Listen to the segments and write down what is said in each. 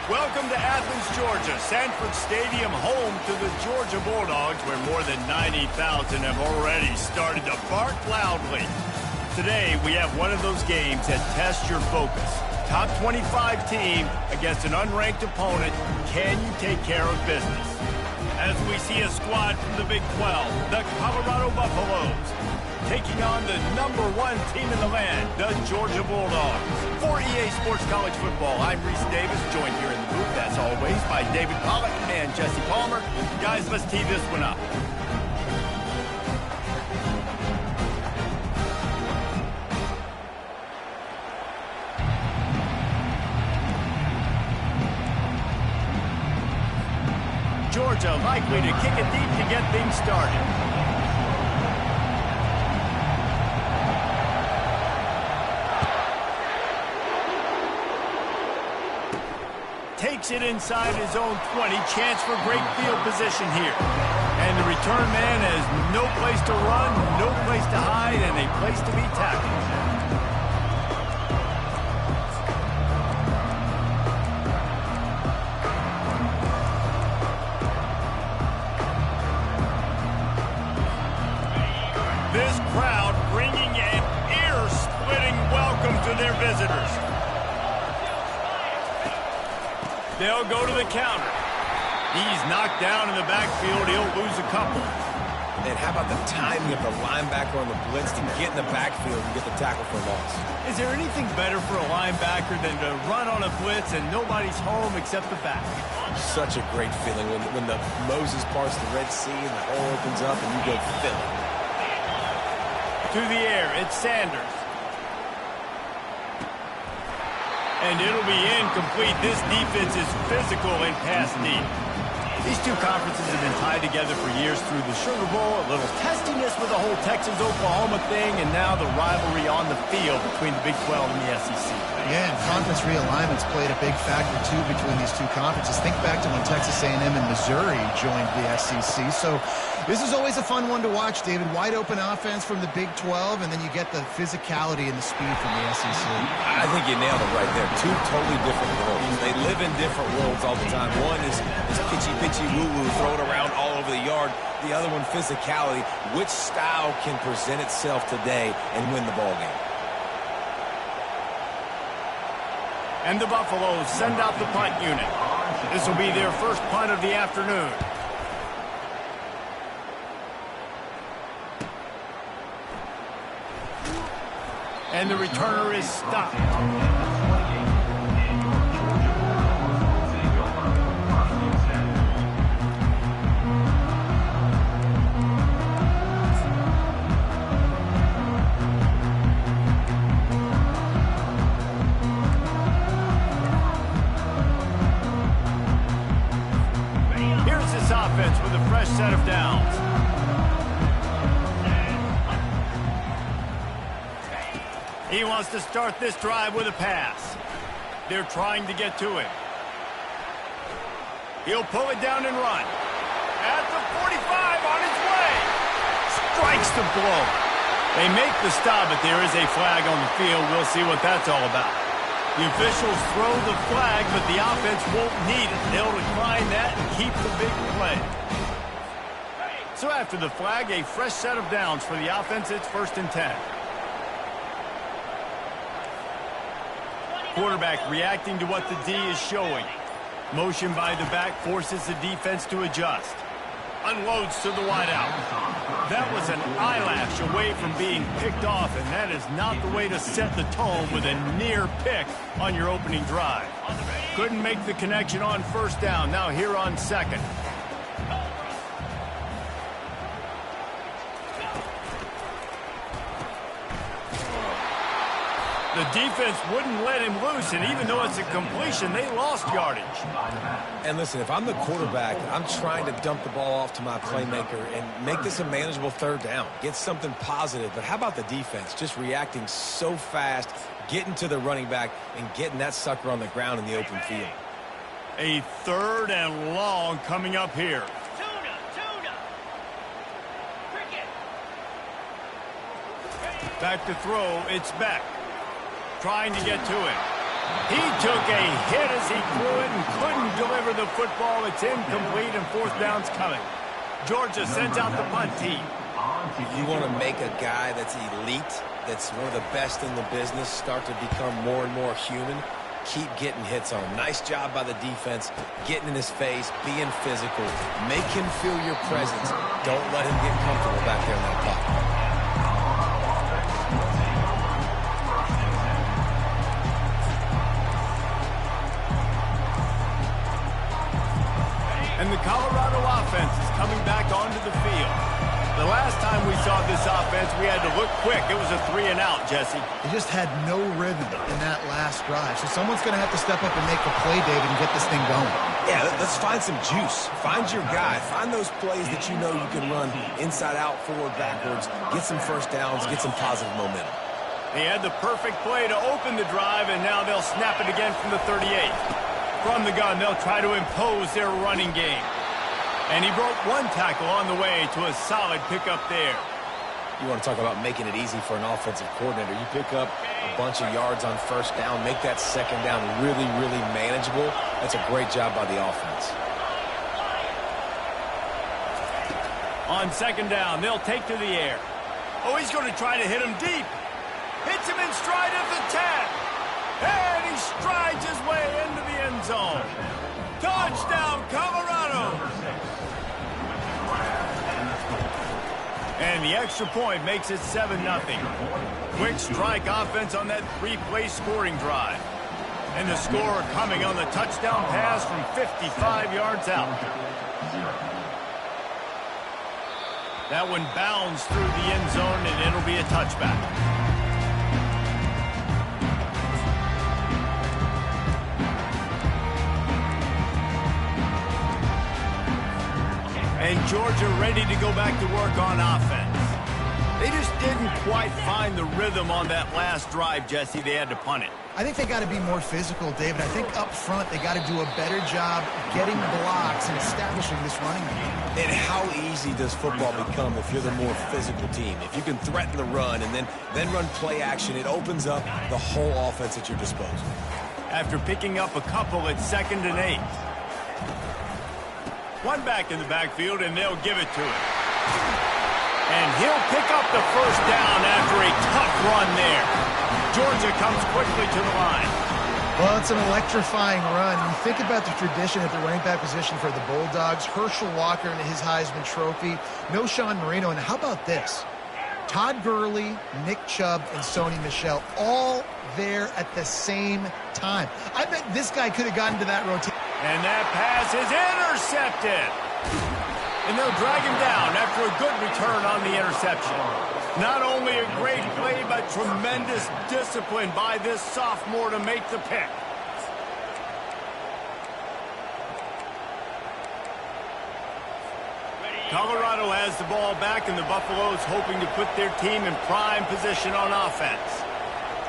Welcome to Athens, Georgia, Sanford Stadium, home to the Georgia Bulldogs, where more than 90,000 have already started to bark loudly. Today, we have one of those games that tests your focus. Top 25 team against an unranked opponent. Can you take care of business? As we see a squad from the Big 12, the Colorado Buffaloes, taking on the #1 team in the land, the Georgia Bulldogs. For EA Sports College Football, I'm Reese Davis, joined here in the booth, as always, by David Pollack and Jesse Palmer. Guys, let's tee this one up. Georgia likely to kick it deep to get things started. Takes it inside his own 20. Chance for great field position here. And the return man has no place to run, no place to hide, and a place to be tackled. This crowd bringing an ear-splitting welcome to their visitors. They'll go to the counter. He's knocked down in the backfield. He'll lose a couple. And how about the timing of the linebacker on the blitz to get in the backfield and get the tackle for loss? Is there anything better for a linebacker than to run on a blitz and nobody's home except the back? Such a great feeling when the Moses parts the Red Sea and the hole opens up and you go fill it. To the air, it's Sanders. And it'll be incomplete. This defense is physical and pass deep. These two conferences have been tied together for years through the Sugar Bowl, a little testiness with the whole Texas-Oklahoma thing, and now the rivalry on the field between the Big 12 and the SEC. Yeah, and conference realignments played a big factor, too, between these two conferences. Think back to when Texas A&M and Missouri joined the SEC. So this is always a fun one to watch, David. Wide open offense from the Big 12, and then you get the physicality and the speed from the SEC. I think you nailed it right there. Two totally different worlds. They live in different worlds all the time. One is pitchy, woo-woo, throw it around all over the yard. The other one, physicality. Which style can present itself today and win the ball game? And the Buffaloes send out the punt unit. This will be their first punt of the afternoon. And the returner is stopped. Here's this offense with a fresh set of downs. He wants to start this drive with a pass. They're trying to get to him. He'll pull it down and run. At the 45 on his way. Strikes the blow. They make the stop, but there is a flag on the field. We'll see what that's all about. The officials throw the flag, but the offense won't need it. They'll decline that and keep the big play. So after the flag, a fresh set of downs for the offense. It's 1st and 10. Quarterback reacting to what the D is showing. Motion by the back forces the defense to adjust. Unloads to the wideout. That was an eyelash away from being picked off, and that is not the way to set the tone with a near pick on your opening drive. Couldn't make the connection on 1st down. Now here on 2nd. The defense wouldn't let him loose, and even though it's a completion, they lost yardage. And listen, if I'm the quarterback, I'm trying to dump the ball off to my playmaker and make this a manageable 3rd down. Get something positive. But how about the defense? Just reacting so fast, getting to the running back, and getting that sucker on the ground in the open field. A 3rd and long coming up here. Back to throw, it's Beck. Trying to get to him. He took a hit as he threw it and couldn't deliver the football. It's incomplete and fourth down's coming. Georgia sends out the punt team. You want to make a guy that's elite, that's one of the best in the business, start to become more and more human. Keep getting hits on him. Nice job by the defense, getting in his face, being physical. Make him feel your presence. Don't let him get comfortable back there in that pocket. And the Colorado offense is coming back onto the field. The last time we saw this offense, we had to look quick. It was a 3-and-out, Jesse. They just had no rhythm in that last drive. So someone's going to have to step up and make a play, David, and get this thing going. Yeah, let's find some juice. Find your guy. Find those plays that you know you can run inside out, forward, backwards. Get some first downs. Get some positive momentum. He had the perfect play to open the drive, and now they'll snap it again from the 38. From the gun, they'll try to impose their running game. And he broke one tackle on the way to a solid pickup there. You want to talk about making it easy for an offensive coordinator. You pick up a bunch of yards on first down, make that second down really, really manageable. That's a great job by the offense. On second down, they'll take to the air. Oh, he's going to try to hit him deep. Hits him in stride at the 10. And he strides his way into the end zone. Touchdown, Colorado! And the extra point makes it 7-0. Quick strike offense on that 3-play scoring drive. And the score coming on the touchdown pass from 55 yards out. That one bounds through the end zone, and it'll be a touchback. And Georgia ready to go back to work on offense. They just didn't quite find the rhythm on that last drive, Jesse. They had to punt it. I think they got to be more physical, David. I think up front they got to do a better job getting blocks and establishing this running game. And how easy does football become if you're the more physical team? If you can threaten the run and then run play action, it opens up the whole offense at your disposal. After picking up a couple at 2nd and 8. One back in the backfield, and they'll give it to him. And he'll pick up the first down after a tough run there. Georgia comes quickly to the line. Well, it's an electrifying run. You think about the tradition at the running back position for the Bulldogs. Herschel Walker and his Heisman Trophy. No Sean Marino. And how about this? Todd Gurley, Nick Chubb, and Sony Michel all there at the same time. I bet this guy could have gotten to that rotation. And that pass is intercepted. And they'll drag him down after a good return on the interception. Not only a great play, but tremendous discipline by this sophomore to make the pick. Colorado has the ball back, and the Buffaloes hoping to put their team in prime position on offense.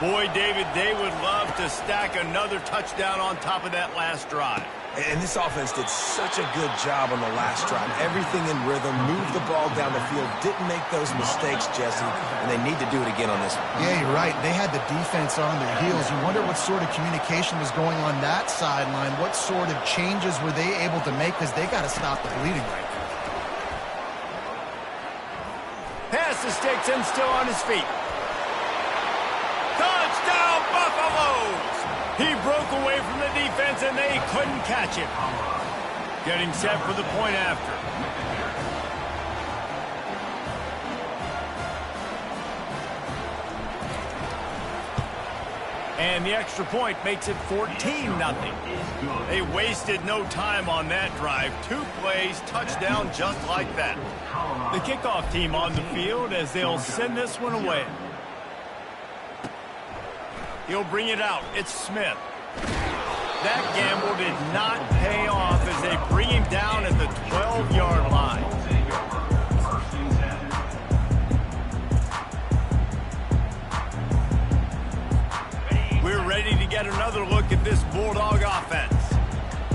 Boy, David, they would love to stack another touchdown on top of that last drive. And this offense did such a good job on the last drive. Everything in rhythm, moved the ball down the field, didn't make those mistakes, Jesse, and they need to do it again on this one. Yeah, you're right. They had the defense on their heels. You wonder what sort of communication was going on that sideline. What sort of changes were they able to make, because they got to stop the bleeding right now. Pass the sticks and still on his feet. Touchdown, Buffaloes! He broke away from the defense, and they couldn't catch him. Getting set for the point after. And the extra point makes it 14-0. They wasted no time on that drive. 2 plays, touchdown just like that. The kickoff team on the field as they'll send this one away. He'll bring it out. It's Smith. That gamble did not pay off as they bring him down at the 12-yard line. We're ready to get another look at this Bulldog offense.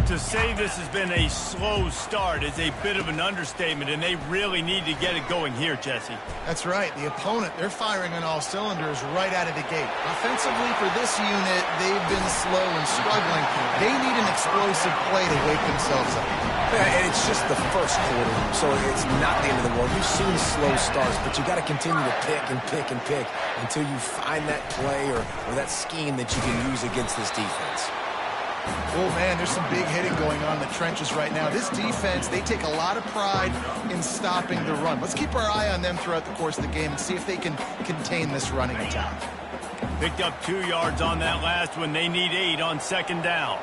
To To say this has been a slow start is a bit of an understatement, and they really need to get it going here, Jesse. That's right. The opponent, they're firing on all cylinders right out of the gate. Offensively, for this unit, they've been slow and struggling. They need an explosive play to wake themselves up. Yeah, and it's just the first quarter, so it's not the end of the world. We've seen slow starts, but you got to continue to pick and pick and pick until you find that play or that scheme that you can use against this defense. Oh, man, there's some big hitting going on in the trenches right now. This defense, they take a lot of pride in stopping the run. Let's keep our eye on them throughout the course of the game and see if they can contain this running attack. Picked up 2 yards on that last one. They need 8 on second down.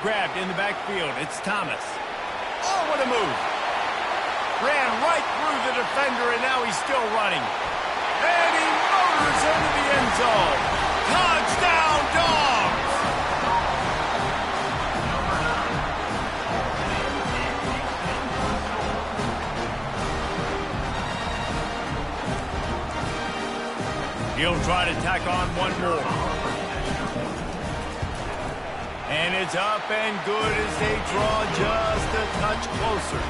Grabbed in the backfield. It's Thomas. Oh, what a move. Ran right through the defender, and now he's still running. And he motors into the end zone. Touchdown, Dogs! He'll try to tack on one more. And it's up and good as they draw just a touch closer.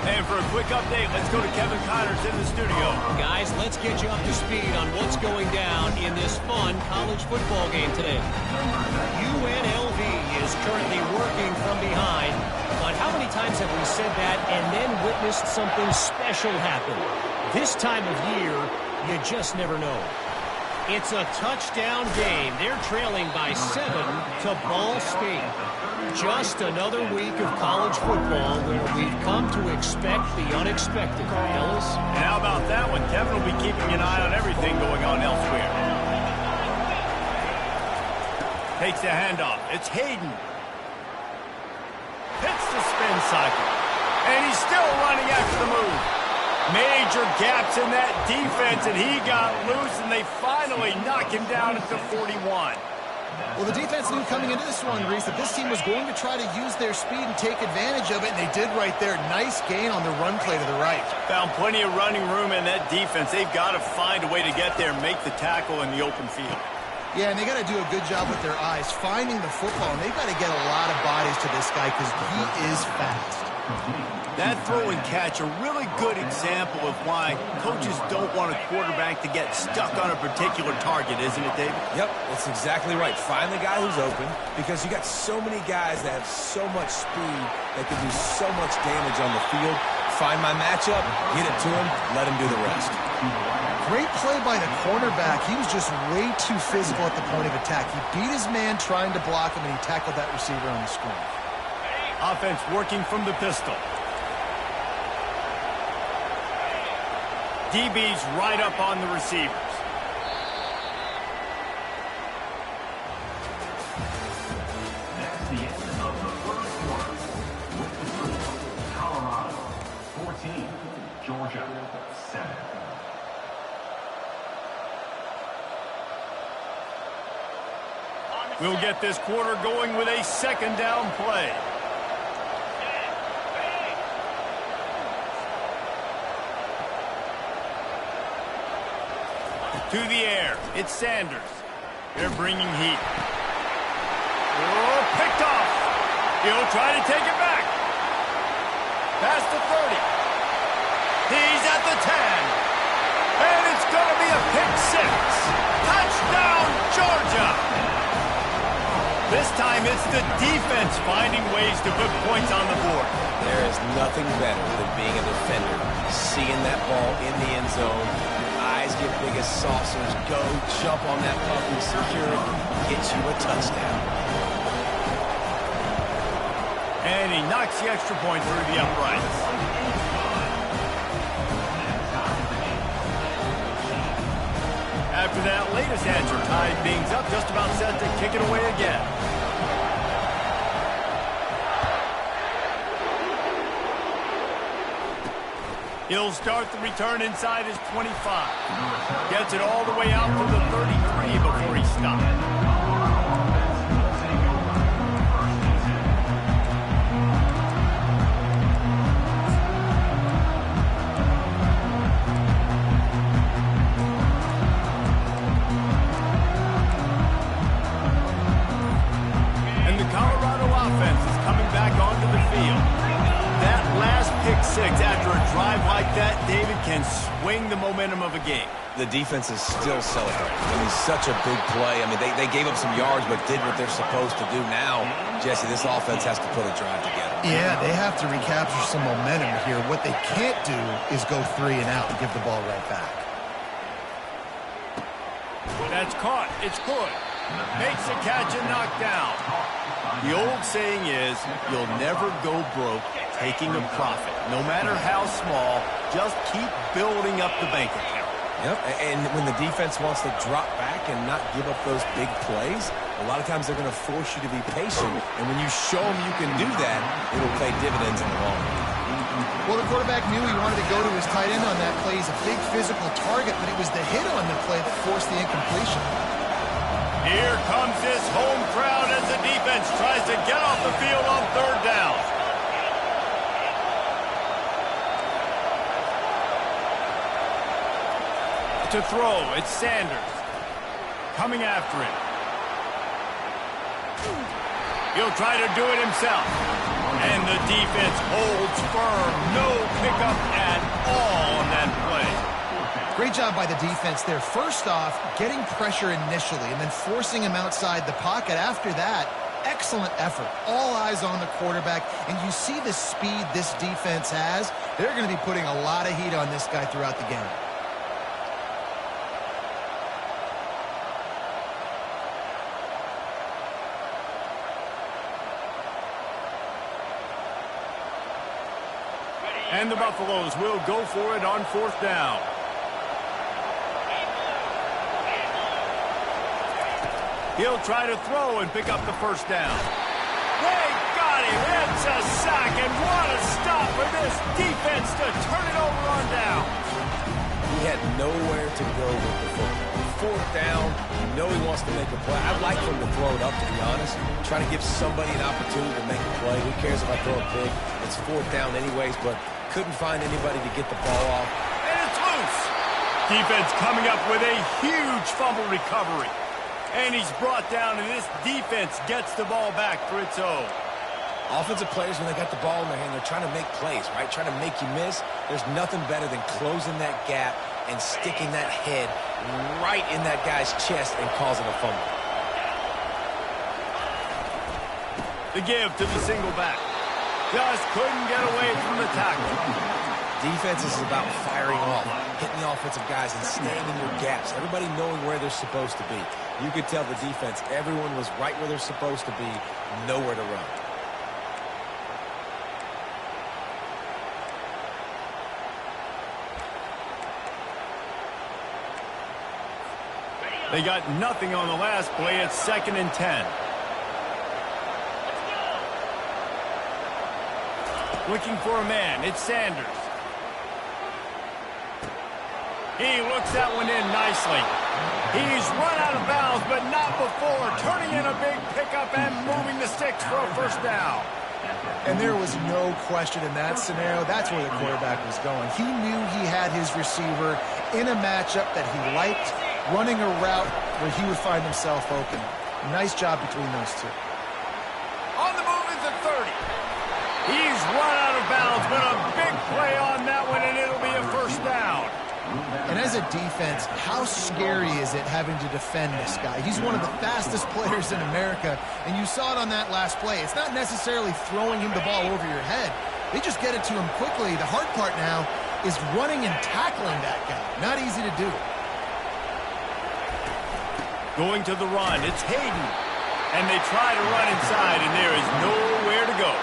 And for a quick update, let's go to Kevin Connors in the studio. Guys, let's get you up to speed on what's going down in this fun college football game today. UNLV is currently working from behind, but how many times have we said that and then witnessed something special happen? This time of year, you just never know. It's a touchdown game. They're trailing by 7 to Ball State. Just another week of college football where we've come to expect the unexpected. Ellis? And how about that one? Kevin will be keeping an eye on everything going on elsewhere. Takes the handoff. It's Hayden. Hits the spin cycle. And he's still running after the move. Major gaps in that defense, and he got loose, and they finally knock him down at the 41. Well, the defense knew coming into this one, Reese, that this team was going to try to use their speed and take advantage of it, and they did right there. Nice gain on the run play to the right. Found plenty of running room in that defense. They've got to find a way to get there and make the tackle in the open field. Yeah, and they got to do a good job with their eyes, finding the football, and they've got to get a lot of bodies to this guy because he is fast. That throw and catch, a really good example of why coaches don't want a quarterback to get stuck on a particular target, isn't it, David? Yep, that's exactly right. Find the guy who's open because you got so many guys that have so much speed that can do so much damage on the field. Find my matchup, get it to him, let him do the rest. Great play by the cornerback. He was just way too physical at the point of attack. He beat his man trying to block him, and he tackled that receiver on the screen. Offense working from the pistol. DB's right up on the receivers. That's the end of the first quarter. With the score, Colorado 14, Georgia 7. We'll get this quarter going with a second down play. To the air, it's Sanders. They're bringing heat. Oh, picked off. He'll try to take it back. Past the 30. He's at the 10. And it's going to be a pick 6. Touchdown, Georgia. This time it's the defense finding ways to put points on the board. There is nothing better than being a defender, seeing that ball in the end zone. Eyes get big as saucers. Go jump on that puck and secure it. Get you a touchdown. And he knocks the extra point through the uprights. After that latest answer tied things up, just about set to kick it away again. He'll start the return inside his 25. Gets it all the way out to the 33 before he stops. can swing the momentum of a game. The defense is still celebrating. I mean, such a big play. I mean, they gave up some yards but did what they're supposed to do. Now, Jesse, this offense has to put a drive together. Yeah, they have to recapture some momentum here. What they can't do is go 3 and out and give the ball right back. That's caught. It's good. Makes the catch and knocked down. The old saying is, you'll never go broke taking a profit. No matter how small, just keep building up the bank account. Yep, and when the defense wants to drop back and not give up those big plays, a lot of times they're going to force you to be patient. And when you show them you can do that, it'll pay dividends in the long run. Well, the quarterback knew he wanted to go to his tight end on that play. He's a big physical target, but it was the hit on the play that forced the incompletion. Here comes this home crowd as the defense tries to get off the field on 3rd down. To throw, it's Sanders. Coming after him. He'll try to do it himself. And the defense holds firm. No pickup at all on that play. Great job by the defense there. First off, getting pressure initially and then forcing him outside the pocket after that. Excellent effort. All eyes on the quarterback. And you see the speed this defense has. They're going to be putting a lot of heat on this guy throughout the game. And the Buffaloes will go for it on 4th down. He'll try to throw and pick up the 1st down. They got him. It's a sack, and what a stop for this defense to turn it over on down. He had nowhere to go with the football. 4th down, you know he wants to make a play. I'd like for him to throw it up, to be honest. Try to give somebody an opportunity to make a play. Who cares if I throw it big? It's 4th down anyways, but couldn't find anybody to get the ball off. And it's loose. Defense coming up with a huge fumble recovery. And he's brought down, and this defense gets the ball back for its own. Offensive players, when they got the ball in their hand, they're trying to make plays, right? Trying to make you miss. There's nothing better than closing that gap and sticking that head right in that guy's chest and causing a fumble. The give to the single back. Just couldn't get away from the tackle. Defense is about firing off, hitting the offensive guys and staying in your gaps. Everybody knowing where they're supposed to be. You could tell the defense, everyone was right where they're supposed to be, nowhere to run. They got nothing on the last play. It's 2nd and 10. Looking for a man. It's Sanders. He looks that one in nicely. He's run out of bounds, but not before. Turning in a big pickup and moving the sticks for a 1st down. And there was no question in that scenario. That's where the quarterback was going. He knew he had his receiver in a matchup that he liked, running a route where he would find himself open. Nice job between those two. On the move is the 30. He's run out of bounds, but a big play on that one, and it'll be a 1st down. And as a defense, how scary is it having to defend this guy? He's one of the fastest players in America, and you saw it on that last play. It's not necessarily throwing him the ball over your head. They just get it to him quickly. The hard part now is running and tackling that guy. Not easy to do. Going to the run, it's Hayden. And they try to run inside, and there is nowhere to go.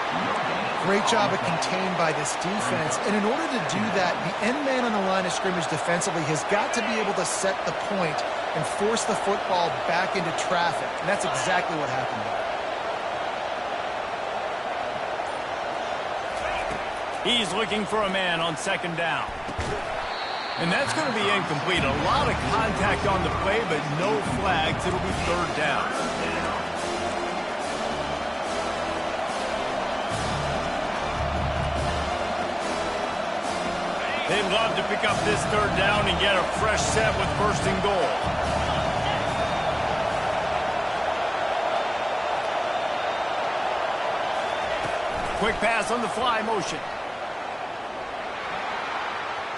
Great job of contained by this defense. And in order to do that, the end man on the line of scrimmage defensively has got to be able to set the point and force the football back into traffic. And that's exactly what happened there. He's looking for a man on 2nd down. And that's going to be incomplete. A lot of contact on the play, but no flags. It'll be 3rd down. They'd love to pick up this 3rd down and get a fresh set with 1st and goal. Quick pass on the fly motion.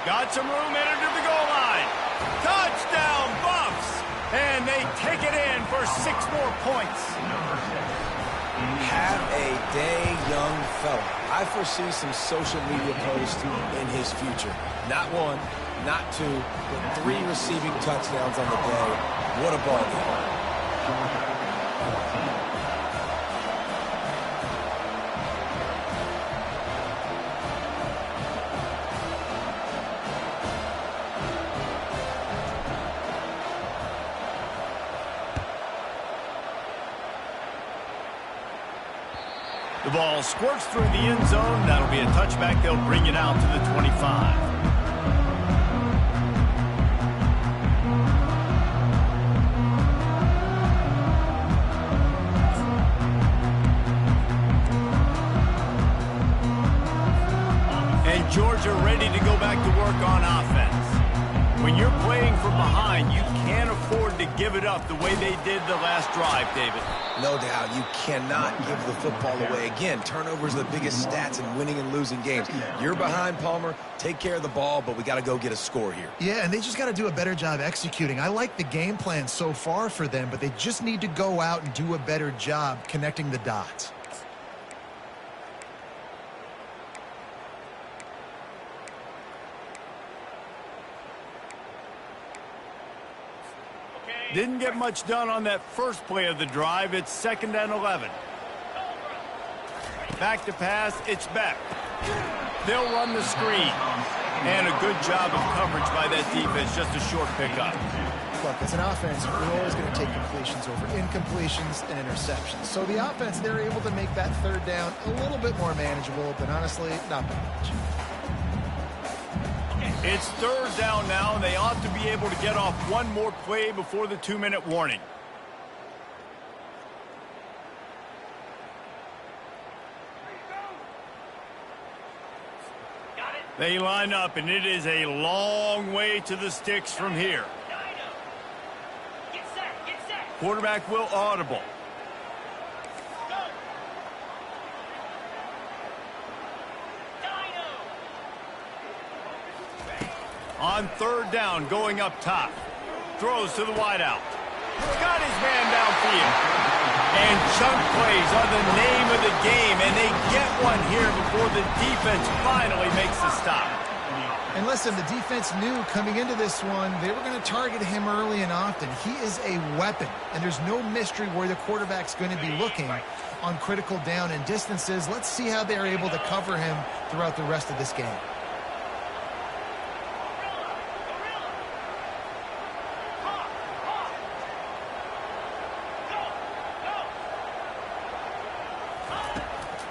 Got some room headed to the goal line. Touchdown, Buffs! And they take it in for 6 more points. Have a day, young fella. I foresee some social media posts in his future. Not 1, not 2, but 3 receiving touchdowns on the day. What a ball game. The ball squirts through the end zone. That'll be a touchback. They'll bring it out to the 25. And Georgia ready to go back to work on offense. When you're playing from behind, you can't afford to give it up the way they did the last drive, David. No doubt, you cannot give the football away. Again, turnovers are the biggest stats in winning and losing games. You're behind, Palmer. Take care of the ball, but we got to go get a score here. Yeah, and they just got to do a better job executing. I like the game plan so far for them, but they just need to go out and do a better job connecting the dots. Didn't get much done on that first play of the drive. It's 2nd and 11. Back to pass. It's Beck. They'll run the screen. And a good job of coverage by that defense. Just a short pickup. Look, as an offense, we're always going to take completions over incompletions and interceptions. So the offense, they're able to make that 3rd down a little bit more manageable, but honestly, not by much. It's 3rd down now, and they ought to be able to get off one more play before the 2-minute warning. They line up, and it is a long way to the sticks from here. Quarterback will audible. On 3rd down, going up top. Throws to the wideout. Got his man downfield. And chunk plays are the name of the game, and they get one here before the defense finally makes the stop. And listen, the defense knew coming into this one, they were going to target him early and often. He is a weapon, and there's no mystery where the quarterback's going to be looking on critical down and distances. Let's see how they're able to cover him throughout the rest of this game.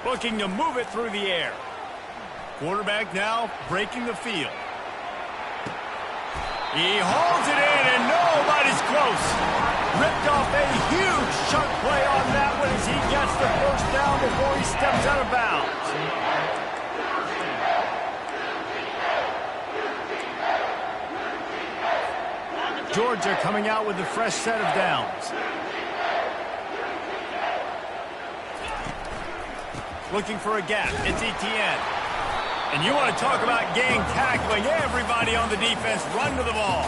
Looking to move it through the air. Quarterback now breaking the field. He hauls it in, and nobody's close. Ripped off a huge chunk play on that one as he gets the 1st down before he steps out of bounds. Georgia coming out with a fresh set of downs. Looking for a gap. It's Etienne. And you want to talk about gang tackling. Everybody on the defense run to the ball.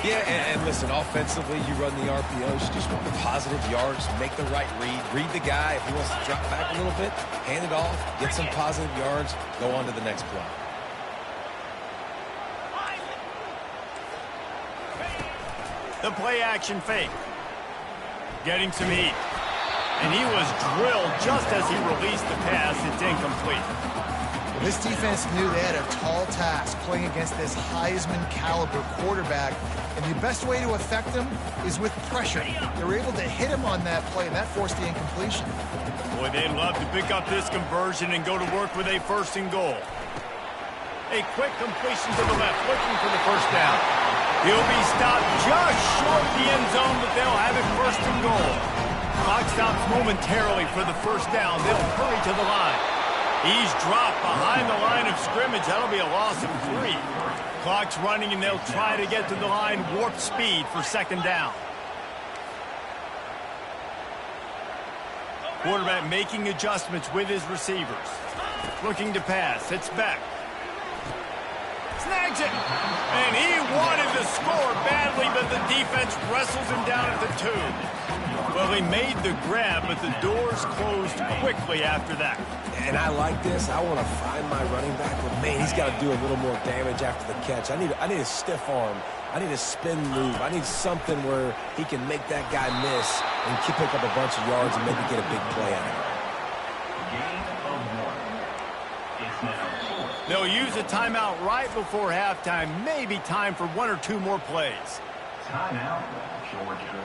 Yeah, and listen, offensively, you run the RPOs. You just want the positive yards, make the right read the guy. If he wants to drop back a little bit, hand it off, get some positive yards, go on to the next play. The play action fake. Getting some heat. And he was drilled just as he released the pass. It's incomplete. This defense knew they had a tall task playing against this Heisman-caliber quarterback, and the best way to affect him is with pressure. They were able to hit him on that play, and that forced the incompletion. Boy, they'd love to pick up this conversion and go to work with a 1st and goal. A quick completion to the left, looking for the 1st down. He'll be stopped just short of the end zone, but they'll have it 1st and goal. Clock stops momentarily for the 1st down. They'll hurry to the line. He's dropped behind the line of scrimmage. That'll be a loss of 3. Clock's running, and they'll try to get to the line warp speed for 2nd down. Quarterback making adjustments with his receivers. Looking to pass. It's Beck. Snags it. And he wanted to score badly, but the defense wrestles him down at the 2. Well, he made the grab, but the doors closed quickly after that. And I like this. I want to find my running back, but man, he's got to do a little more damage after the catch. I need a stiff arm. I need a spin move. I need something where he can make that guy miss and pick up a bunch of yards and maybe get a big play out of it. Gain of 1. It's now 4th. They'll use a timeout right before halftime. Maybe time for 1 or 2 more plays. Timeout, Georgia.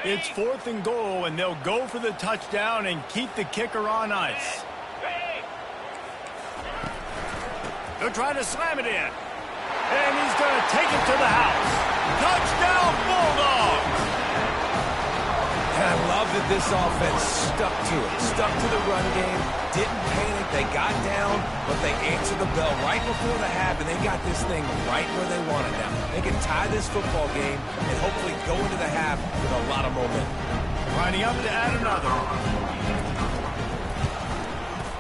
It's 4th and goal, and they'll go for the touchdown and keep the kicker on ice. They'll try to slam it in. And he's going to take it to the house. Touchdown, Bulldogs! And I love that this offense stuck to it. Stuck to the run game. Didn't panic. They got down, but they answered the bell right before the half, and they got this thing right where they want it now. They can tie this football game and hopefully go into the half with a lot of momentum. Lining up to add another.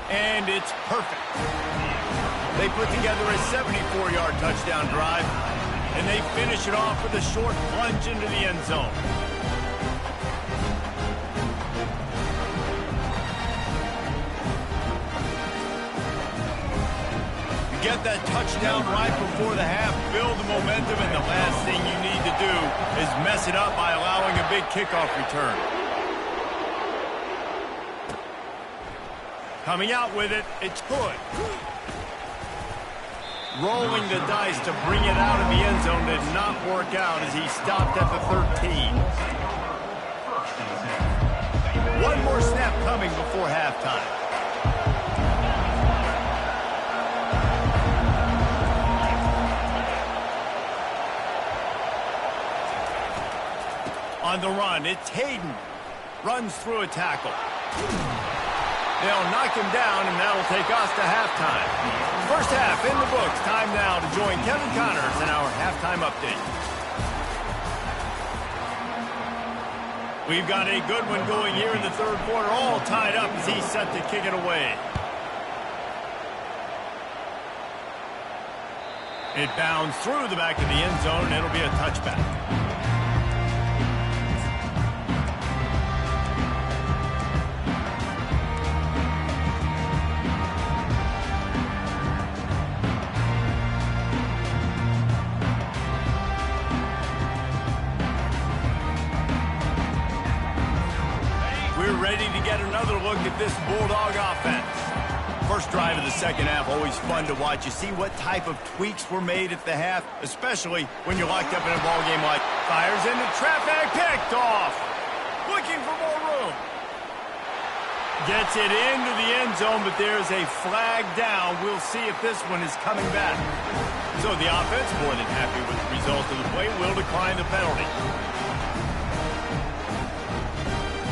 And it's perfect. They put together a 74-yard touchdown drive, and they finish it off with a short plunge into the end zone. Get that touchdown right before the half, build the momentum, and the last thing you need to do is mess it up by allowing a big kickoff return. Coming out with it, it's good. Rolling the dice to bring it out of the end zone did not work out as he stopped at the 13. One more snap coming before halftime. On the run, it's Hayden. Runs through a tackle. They'll knock him down, and that'll take us to halftime. First half in the books. Time now to join Kevin Connors in our halftime update. We've got a good one going here in the third quarter, all tied up as he's set to kick it away. It bounds through the back of the end zone, and it'll be a touchback. Ready to get another look at this Bulldog offense. First drive of the second half, always fun to watch. You see what type of tweaks were made at the half, especially when you're locked up in a ball game like fires into traffic, picked off. Looking for more room. Gets it into the end zone, but there's a flag down. We'll see if this one is coming back. So the offense, more than happy with the result of the play, will decline the penalty.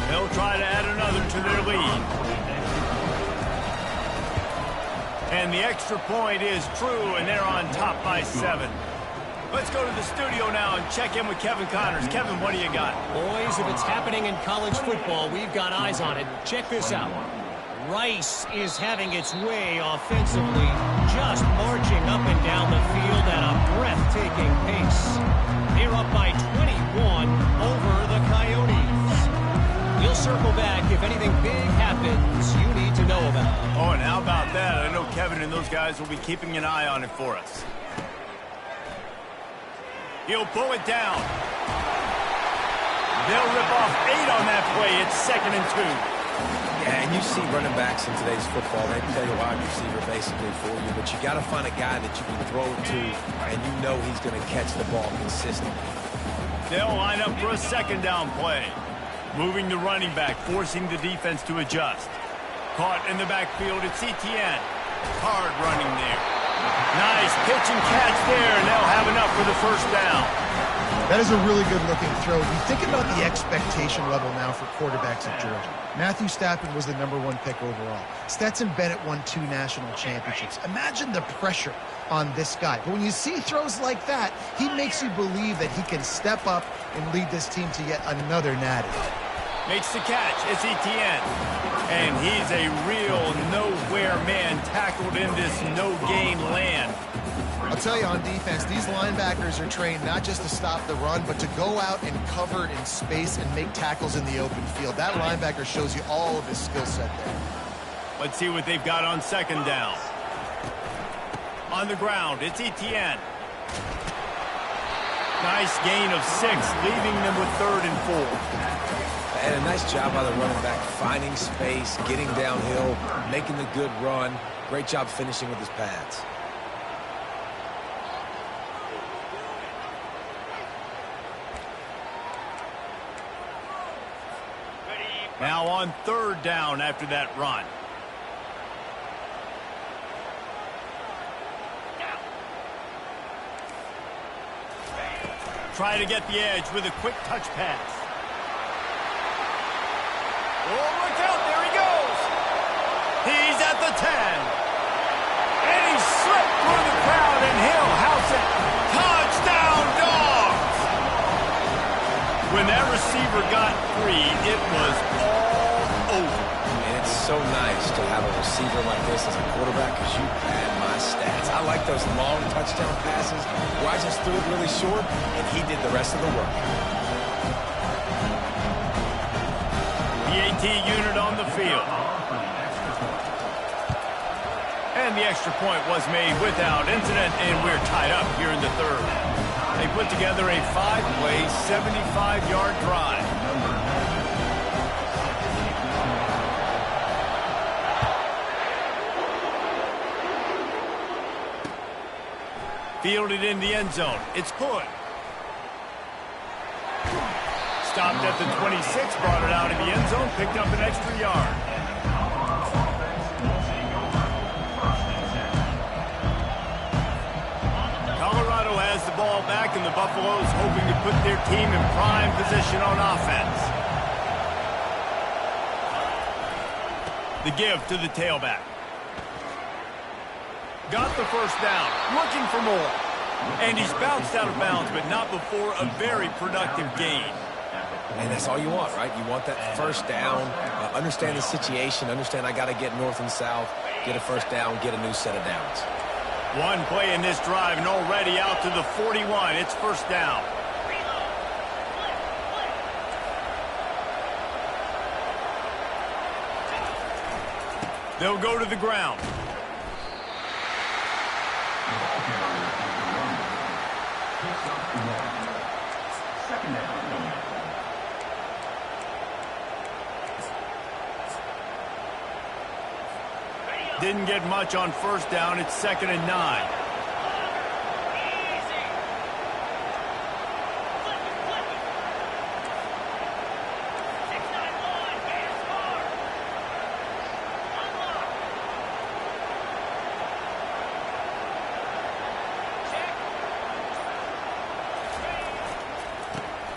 They'll try to add another to their lead. And the extra point is true, and they're on top by 7. Let's go to the studio now and check in with Kevin Connors. Kevin, what do you got? Boys, if it's happening in college football, we've got eyes on it. Check this out. Rice is having its way offensively, just marching up and down the field at a breathtaking pace. They're up by 21 over the Coyotes. We'll circle back if anything big happens you need to know about. Oh, and how about that? I know Kevin and those guys will be keeping an eye on it for us. He'll pull it down. They'll rip off 8 on that play. It's 2nd and 2. Yeah, and you see running backs in today's football, they play a wide receiver basically for you, but you got to find a guy that you can throw it to, and you know he's going to catch the ball consistently. They'll line up for a 2nd down play. Moving the running back, forcing the defense to adjust. Caught in the backfield, it's Etienne. Hard running there. Nice pitch and catch there, and they'll have enough for the first down. That is a really good-looking throw. You think about the expectation level now for quarterbacks at Georgia. Matthew Stafford was the #1 pick overall. Stetson Bennett won 2 national championships. Imagine the pressure on this guy. But when you see throws like that, he makes you believe that he can step up and lead this team to yet another natty. Makes the catch. It's Etienne. And he's a real nowhere man tackled in this no-gain land. I'll tell you, on defense, these linebackers are trained not just to stop the run, but to go out and cover in space and make tackles in the open field. That linebacker shows you all of his skill set there. Let's see what they've got on second down. On the ground, it's Etienne. Nice gain of 6, leaving them with 3rd and 4. And a nice job by the running back, finding space, getting downhill, making the good run. Great job finishing with his pads. Now on 3rd down after that run. Try to get the edge with a quick touch pass. Oh, look out, there he goes. He's at the 10. And he slipped through the crowd, and he'll house it. Touchdown, Dogs! When that receiver got free, it was all over. And it's so nice to have a receiver like this as a quarterback, because you pad my stats. I like those long touchdown passes where I just threw it really short, and he did the rest of the work. PAT unit on the field. And the extra point was made without incident, and we're tied up here in the 3rd. They put together a 5-play, 75-yard drive. Fielded in the end zone. It's good. Stopped at the 26, brought it out of the end zone, picked up an extra yard. Colorado has the ball back, and the Buffaloes hoping to put their team in prime position on offense. The give to the tailback. Got the first down, looking for more. And he's bounced out of bounds, but not before a very productive gain. And that's all you want, right? You want that first down, understand the situation, understand I got to get north and south, get a first down, get a new set of downs. One play in this drive, and already out to the 41. It's first down. They'll go to the ground. Didn't get much on first down. It's 2nd and 9.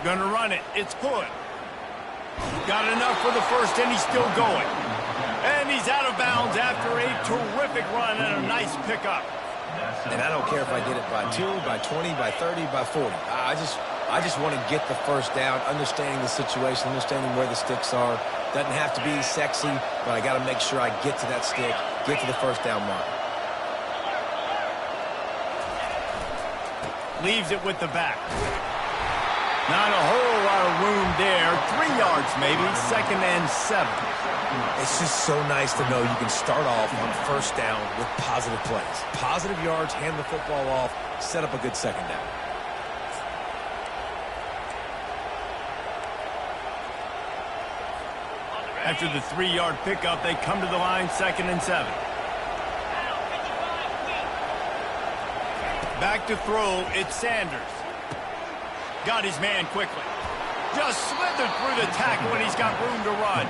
Gonna run it. It's good. Got enough for the first, and he's still going. And he's out of bounds after a terrific run and a nice pickup. And I don't care if I get it by 2, by 20, by 30, by 40. I just want to get the first down, understanding the situation, understanding where the sticks are. Doesn't have to be sexy, but I got to make sure I get to that stick, get to the first down mark. Leaves it with the back. Not a whole lot of room there. 3 yards maybe, 2nd and 7. It's just so nice to know you can start off on first down with positive plays. Positive yards, hand the football off, set up a good second down. After the 3-yard pickup, they come to the line, 2nd and 7. Back to throw, it's Sanders. Got his man quickly. Just slithered through the tackle, and he's got room to run.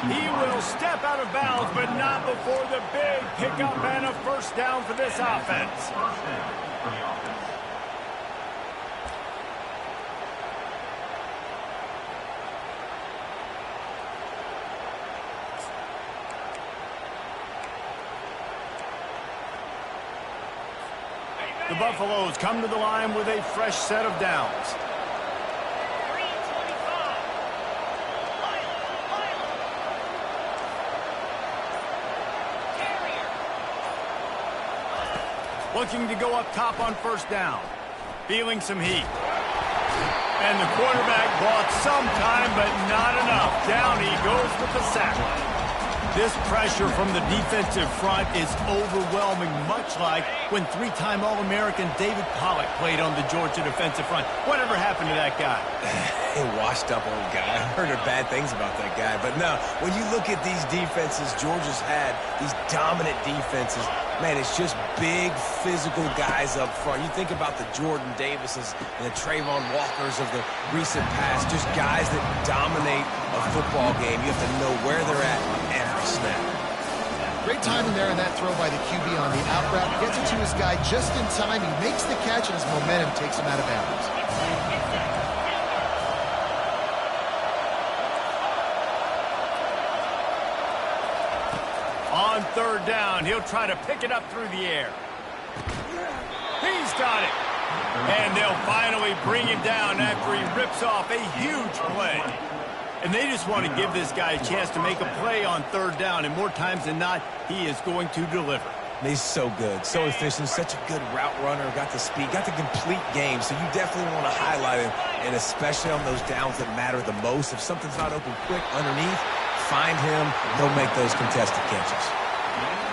He will step out of bounds, but not before the big pickup and a first down for this offense. The Buffaloes come to the line with a fresh set of downs. Looking to go up top on first down. Feeling some heat. And the quarterback bought some time, but not enough. Down he goes with the sack. This pressure from the defensive front is overwhelming, much like when three-time All-American David Pollock played on the Georgia defensive front. Whatever happened to that guy? A washed-up old guy. I've heard bad things about that guy. But no, when you look at these defenses Georgia's had, these dominant defenses, man, it's just big, physical guys up front. You think about the Jordan Davises and the Trayvon Walkers of the recent past, just guys that dominate a football game. You have to know where they're at every snap. Great timing there in that throw by the QB on the out route. Gets it to his guy just in time. He makes the catch, and his momentum takes him out of bounds. On third down, he'll try to pick it up through the air. He's got it. And they'll finally bring him down after he rips off a huge play. And they just want to give this guy a chance to make a play on third down, and more times than not, he is going to deliver. He's so good, so efficient, such a good route runner, got the speed, got the complete game, so you definitely want to highlight him, and especially on those downs that matter the most. If something's not open quick underneath, find him, he'll make those contested catches.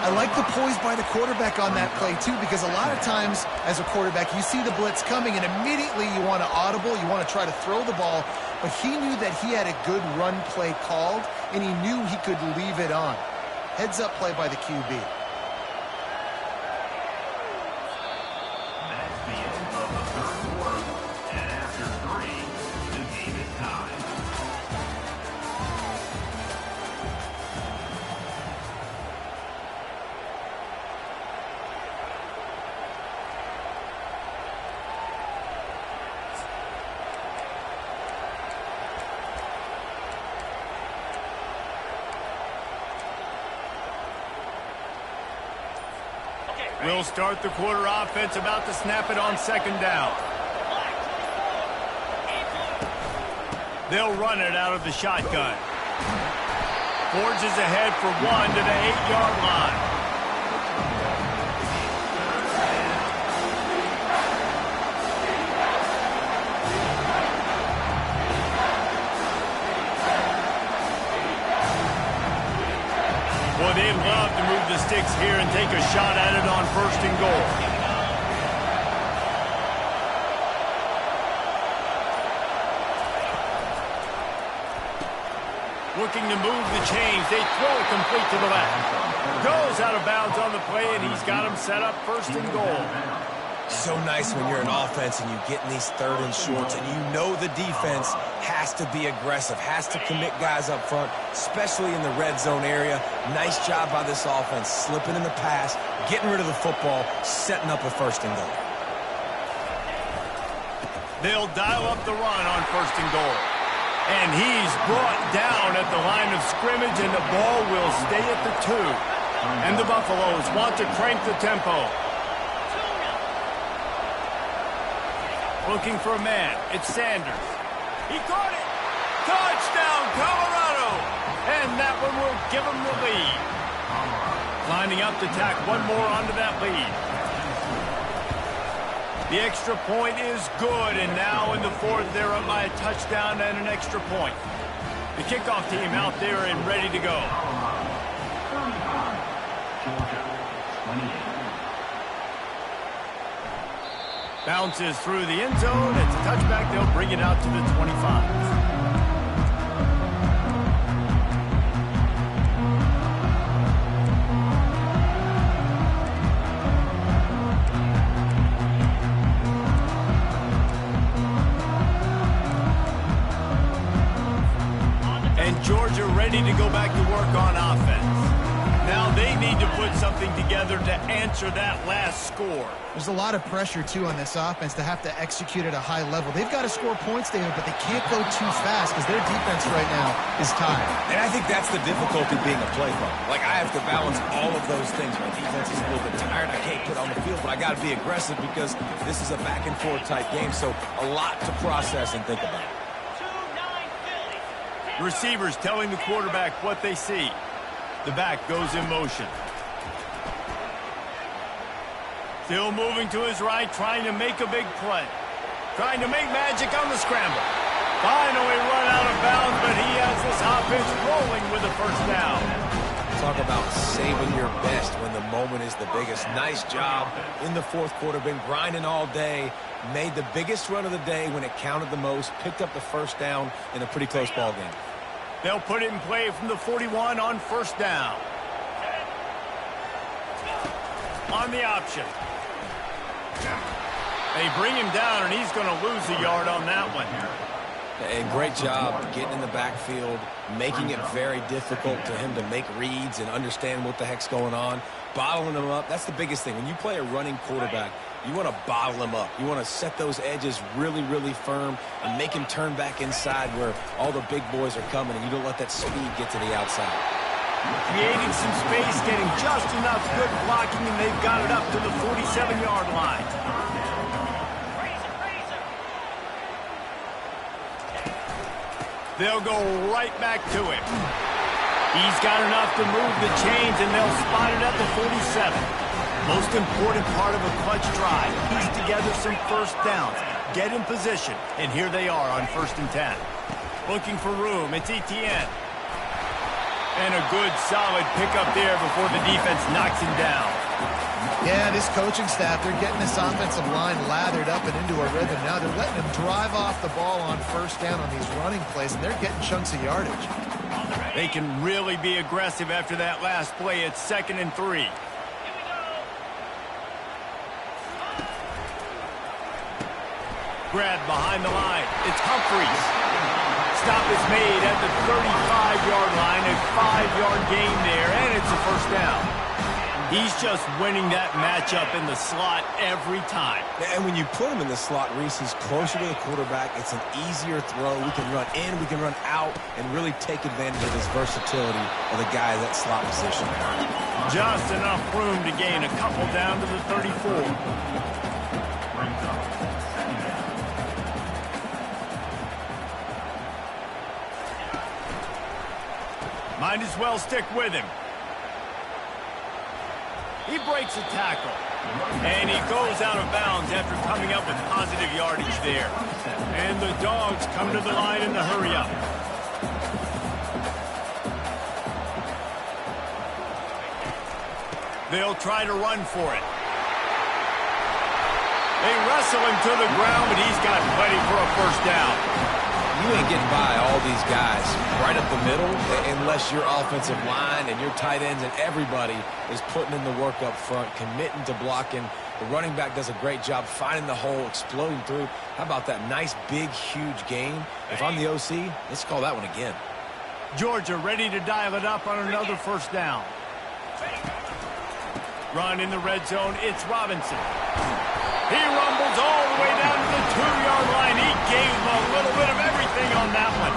I like the poise by the quarterback on that play, too, because a lot of times as a quarterback, you see the blitz coming, and immediately you want to audible, you want to try to throw the ball, but he knew that he had a good run play called, and he knew he could leave it on. Heads-up play by the QB. That's the end of the third quarter. And after 3, the game is tied. We'll start the quarter offense, about to snap it on second down. They'll run it out of the shotgun. Forges ahead for one to the 8-yard line. Boy, they'd love to move the sticks here and take a shot at it on first and goal. Looking to move the chains. They throw it complete to the left. Goes out of bounds on the play, and he's got him set up first and goal. So nice when you're an offense and you get in these third and shorts and you know the defense has to be aggressive, has to commit guys up front, especially in the red zone area. Nice job by this offense, slipping in the pass, getting rid of the football, setting up a first and goal. They'll dial up the run on first and goal. And he's brought down at the line of scrimmage, and the ball will stay at the 2. And the Buffaloes want to crank the tempo. Looking for a man. It's Sanders. He caught it. Touchdown, Colorado. And that one will give them the lead. Lining up to tack one more onto that lead. The extra point is good, and now in the fourth, they're up by a touchdown and an extra point. The kickoff team out there and ready to go. Georgia, 28. Bounces through the end zone. It's a touchback. They'll bring it out to the 25. And Georgia ready to go back to work on offense. Now they need need to put something together to answer that last score. There's a lot of pressure, too, on this offense to have to execute at a high level. They've got to score points, David, but they can't go too fast because their defense right now is tired. And I think that's the difficulty being a play caller. Like, I have to balance all of those things. My defense is a little bit tired. I can't get on the field, but I got to be aggressive because this is a back-and-forth type game, so a lot to process and think about. Receivers telling the quarterback what they see. The back goes in motion. Still moving to his right, trying to make a big play. Trying to make magic on the scramble. Finally run out of bounds, but he has this offense rolling with a first down. Talk about saving your best when the moment is the biggest. Nice job in the fourth quarter. Been grinding all day. Made the biggest run of the day when it counted the most. Picked up the first down in a pretty close ball game. They'll put it in play from the 41 on first down. On the option. They bring him down, and he's going to lose a yard on that one. And great job getting in the backfield, making it very difficult to him to make reads and understand what the heck's going on. Bottling him up, that's the biggest thing. When you play a running quarterback, you want to bottle him up. You want to set those edges really, really firm and make him turn back inside where all the big boys are coming, and you don't let that speed get to the outside. Creating some space, getting just enough good blocking, and they've got it up to the 47-yard line. They'll go right back to him. He's got enough to move the chains, and they'll spot it at the 47. Most important part of a clutch drive, piece together some first downs, get in position, and here they are on 1st and 10. Looking for room, it's Etienne. And a good, solid pickup there before the defense knocks him down. Yeah, this coaching staff, they're getting this offensive line lathered up and into a rhythm. Now they're letting them drive off the ball on first down on these running plays, and they're getting chunks of yardage. They can really be aggressive after that last play. It's 2nd and 3. Grab behind the line. It's Humphries. Stop is made at the 35-yard line. A 5-yard gain there, and it's a first down. He's just winning that matchup in the slot every time. And when you put him in the slot, Reese, he's closer to the quarterback. It's an easier throw. We can run in, we can run out, and really take advantage of his versatility of the guy in that slot position. Just enough room to gain a couple down to the 34. Might as well stick with him. He breaks a tackle, and he goes out of bounds after coming up with positive yardage there. And the Dogs come to the line in the hurry-up. They'll try to run for it. They wrestle him to the ground, but he's got plenty for a first down. You ain't getting by all these guys right up the middle unless your offensive line and your tight ends and everybody is putting in the work up front, committing to blocking. The running back does a great job finding the hole, exploding through. How about that nice, big, huge game? If I'm the OC, let's call that one again. Georgia ready to dial it up on another first down. Run in the red zone. It's Robinson. He rumbles all the way down to the 2-yard line. He gave him a little bit of everything on that one.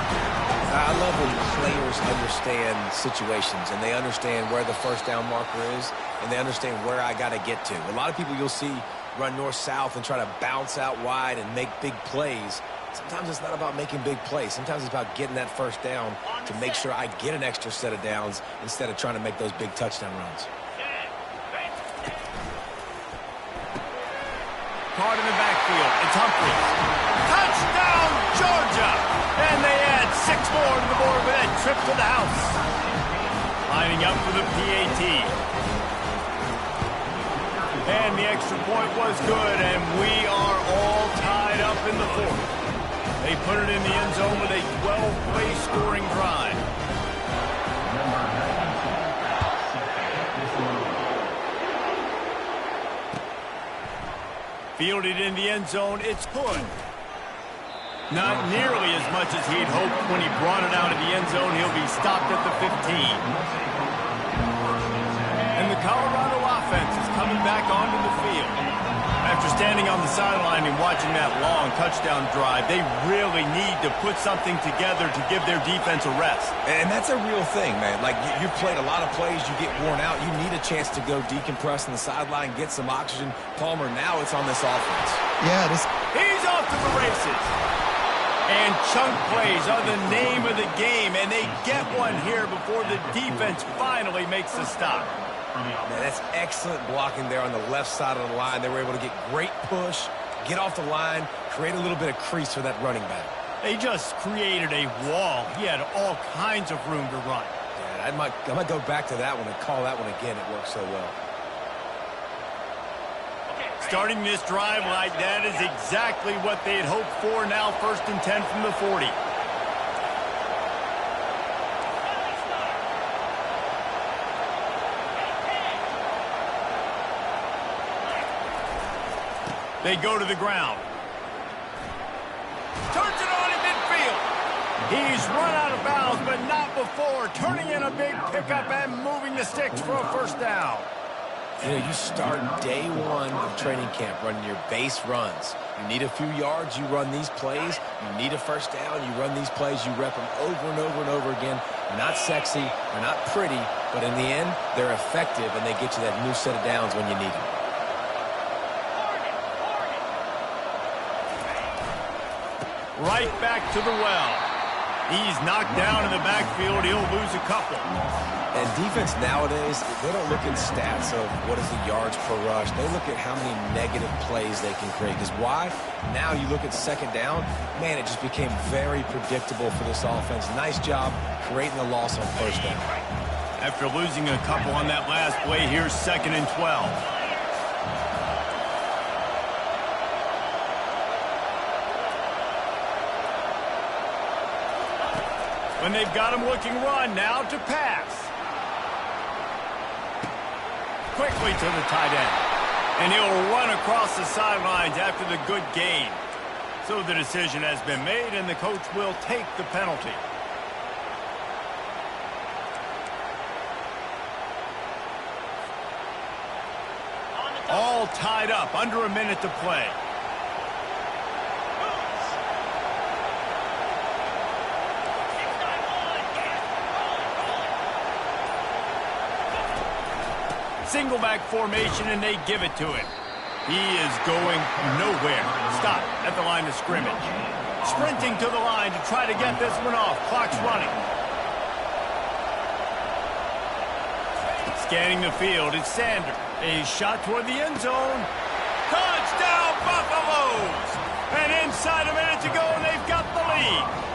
I love when players understand situations and they understand where the first down marker is and they understand where I got to get to. A lot of people you'll see run north-south and try to bounce out wide and make big plays. Sometimes it's not about making big plays. Sometimes it's about getting that first down to make sure I get an extra set of downs instead of trying to make those big touchdown runs. Caught in the backfield. It's Humphries. Touchdown, Georgia! And they add 6 more to the board with that trip to the house. Lining up for the PAT. And the extra point was good, and we are all tied up in the 4th. They put it in the end zone with a 12-play scoring drive. Fielded in the end zone, it's Hood. Not nearly as much as he'd hoped when he brought it out of the end zone. He'll be stopped at the 15. And the coming back onto the field. After standing on the sideline and watching that long touchdown drive, they really need to put something together to give their defense a rest. And that's a real thing, man. Like, you played a lot of plays, you get worn out. You need a chance to go decompress on the sideline, get some oxygen. Palmer, now it's on this offense. Yeah, this. He's off to the races. And chunk plays are the name of the game, and they get one here before the defense finally makes the stop. Man, that's excellent blocking there on the left side of the line. They were able to get great push, get off the line, create a little bit of crease for that running back. They just created a wall. He had all kinds of room to run. Yeah, I might go back to that one and call that one again. It worked so well. Starting this drive like that is exactly what they had hoped for. Now 1st and 10 from the 40. They go to the ground. Turns it on in midfield. He's run out of bounds, but not before. Turning in a big pickup and moving the sticks for a first down. You know, you start day one of training camp running your base runs. You need a few yards, you run these plays. You need a first down, you run these plays. You rep them over and over and over again. They're not sexy, they're not pretty, but in the end, they're effective, and they get you that new set of downs when you need them. Right back to the well. He's knocked down in the backfield. He'll lose a couple. And defense nowadays, they don't look at stats of what is the yards per rush. They look at how many negative plays they can create. Because why? Now you look at second down, man, it just became very predictable for this offense. Nice job creating the loss on first down. After losing a couple on that last play, here's 2nd and 12. When they've got him looking run, now to pass. Quickly to the tight end. And he'll run across the sidelines after the good gain. So the decision has been made, and the coach will take the penalty. All tied up, under a minute to play. Single back formation, and they give it to him. He is going nowhere. Stop at the line of scrimmage. Sprinting to the line to try to get this one off. Clock's running. Scanning the field, it's Sanders. A shot toward the end zone. Touchdown, Buffaloes! And inside a minute to go, and they've got the lead.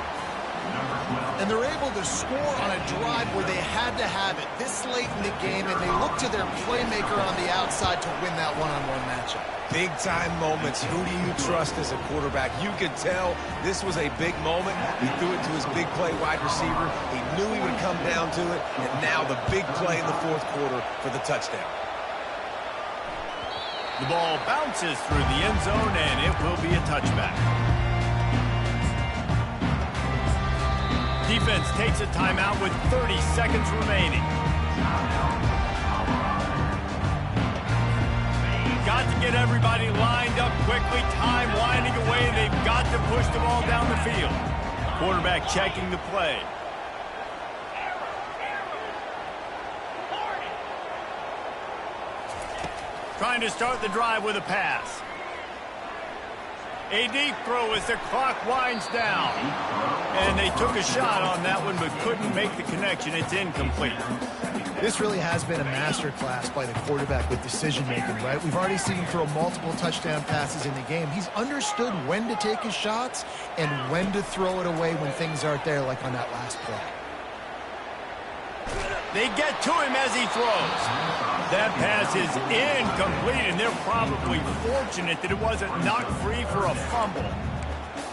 And they're able to score on a drive where they had to have it this late in the game, and they look to their playmaker on the outside to win that one-on-one matchup. Big-time moments. Who do you trust as a quarterback? You could tell this was a big moment. He threw it to his big play wide receiver. He knew he would come down to it, and now the big play in the fourth quarter for the touchdown. The ball bounces through the end zone, and it will be a touchback. Defense takes a timeout with 30 seconds remaining. Got to get everybody lined up quickly. Time winding away. They've got to push the ball down the field. Quarterback checking the play. Trying to start the drive with a pass. A deep throw as the clock winds down. And they took a shot on that one but couldn't make the connection. It's incomplete. This really has been a masterclass by the quarterback with decision-making, right? We've already seen him throw multiple touchdown passes in the game. He's understood when to take his shots and when to throw it away when things aren't there, like on that last play. They get to him as he throws. That pass is incomplete, and they're probably fortunate that it wasn't knocked free for a fumble.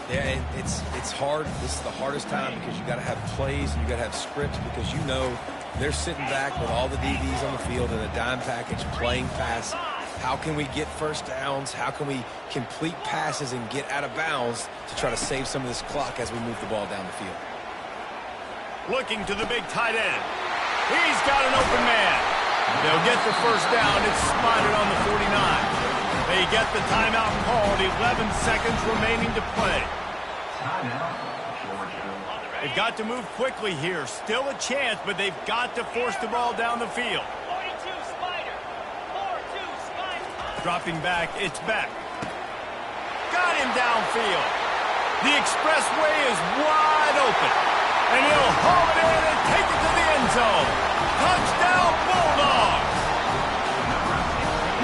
Yeah, it's hard. This is the hardest time because you got to have plays and you got to have scripts because you know they're sitting back with all the DBs on the field in a dime package playing pass. How can we get first downs? How can we complete passes and get out of bounds to try to save some of this clock as we move the ball down the field? Looking to the big tight end. He's got an open man. They'll get the first down. It's spotted on the 49. They get the timeout called. 11 seconds remaining to play. They've got to move quickly here. Still a chance, but they've got to force the ball down the field. 42 Spider. 4-2 Spider. Dropping back, it's back. Got him downfield. The expressway is wide open. And he'll haul it in and take it to the end zone. Touchdown, Bulldogs!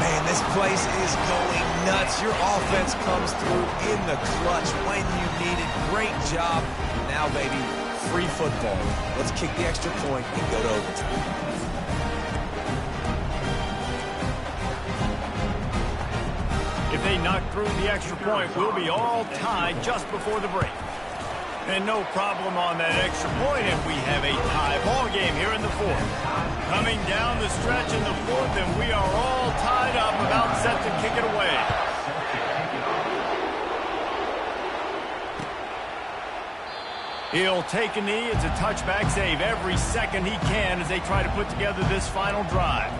Man, this place is going nuts. Your offense comes through in the clutch when you need it. Great job. Now, baby, free football. Let's kick the extra point and go to overtime. If they knock through the extra point, we'll be all tied just before the break. And no problem on that extra point if we have a tie ball game here in the fourth. Coming down the stretch in the fourth, and we are all tied up, about set to kick it away. He'll take a knee. It's a touchback save every second he can as they try to put together this final drive.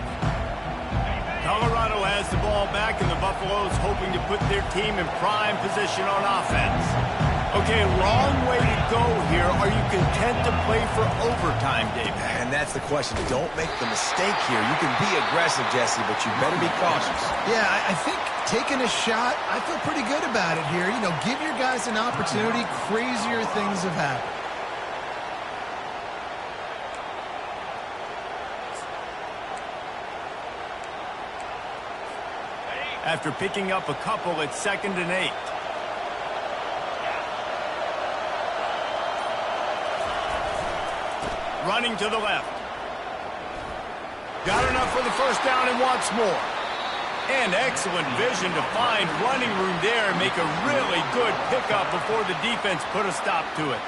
Colorado has the ball back, and the Buffaloes hoping to put their team in prime position on offense. Okay, wrong way to go here. Are you content to play for overtime, Dave? And that's the question. Don't make the mistake here. You can be aggressive, Jesse, but you better be cautious. Yeah, I think taking a shot, I feel pretty good about it here. You know, give your guys an opportunity. Crazier things have happened. After picking up a couple, it's 2nd and 8. Running to the left. Got enough for the first down and wants more. And excellent vision to find running room there and make a really good pickup before the defense put a stop to it.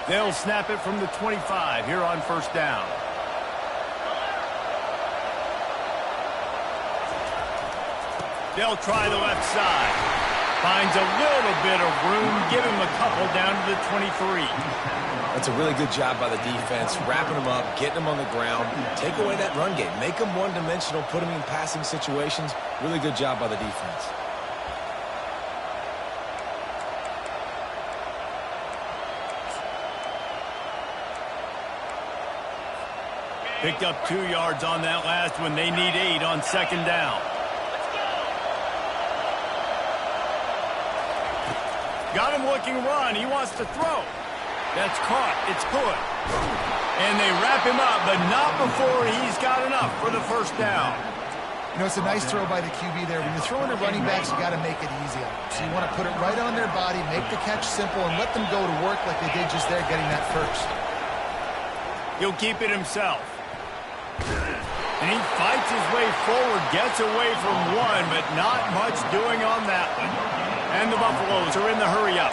They'll snap it from the 25 here on first down. They'll try the left side. Finds a little bit of room. Give him a couple down to the 23. That's a really good job by the defense, wrapping them up, getting them on the ground. Take away that run game. Make them one-dimensional, put them in passing situations. Really good job by the defense. Picked up 2 yards on that last one. They need 8 on second down. Got him looking run. He wants to throw. That's caught. It's good. And they wrap him up, but not before he's got enough for the first down. You know, it's a nice throw by the QB there. When you're throwing to running backs, you got to make it easy. So you want to put it right on their body, make the catch simple, and let them go to work like they did just there, getting that first. He'll keep it himself. And he fights his way forward, gets away from one, but not much doing on that one. And the Buffaloes are in the hurry-up.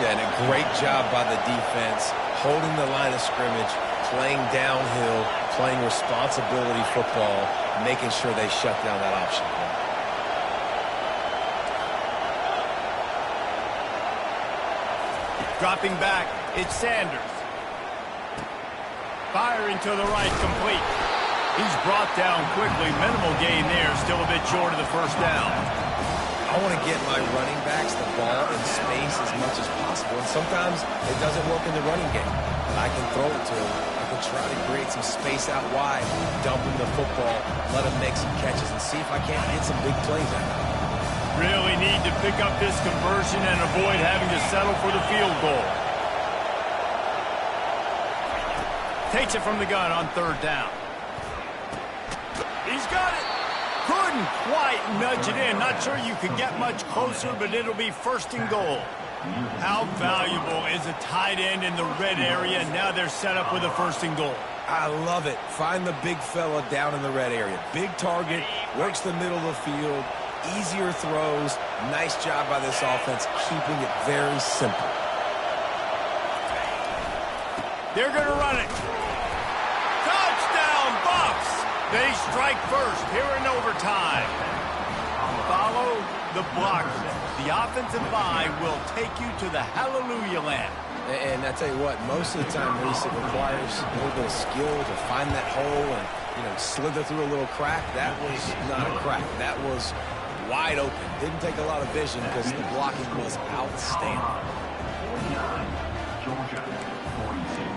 Yeah, and a great job by the defense, holding the line of scrimmage, playing downhill, playing responsibility football, making sure they shut down that option play. Dropping back, it's Sanders. Firing to the right, complete. He's brought down quickly. Minimal gain there, still a bit short of the first down. I want to get my running backs the ball in space as much as possible, and sometimes it doesn't work in the running game. But I can throw it to him. I can try to create some space out wide, dump him the football, let him make some catches, and see if I can't hit some big plays out of it. Really need to pick up this conversion and avoid having to settle for the field goal. Takes it from the gun on third down. He's got it. Couldn't quite nudge it in. Not sure you could get much closer, but it'll be first and goal. How valuable is a tight end in the red area? Now they're set up with a first and goal. I love it. Find the big fella down in the red area. Big target, works the middle of the field, easier throws. Nice job by this offense, keeping it very simple. They're going to run it. Touchdown, Buffs! They strike first here in overtime. Follow the block. The offensive line will take you to the hallelujah land. And I tell you what, most of the time, Reese, it requires a little bit of skill to find that hole and, slither through a little crack. That was not a crack. That was wide open. Didn't take a lot of vision because the blocking was outstanding. 49, Georgia, 42.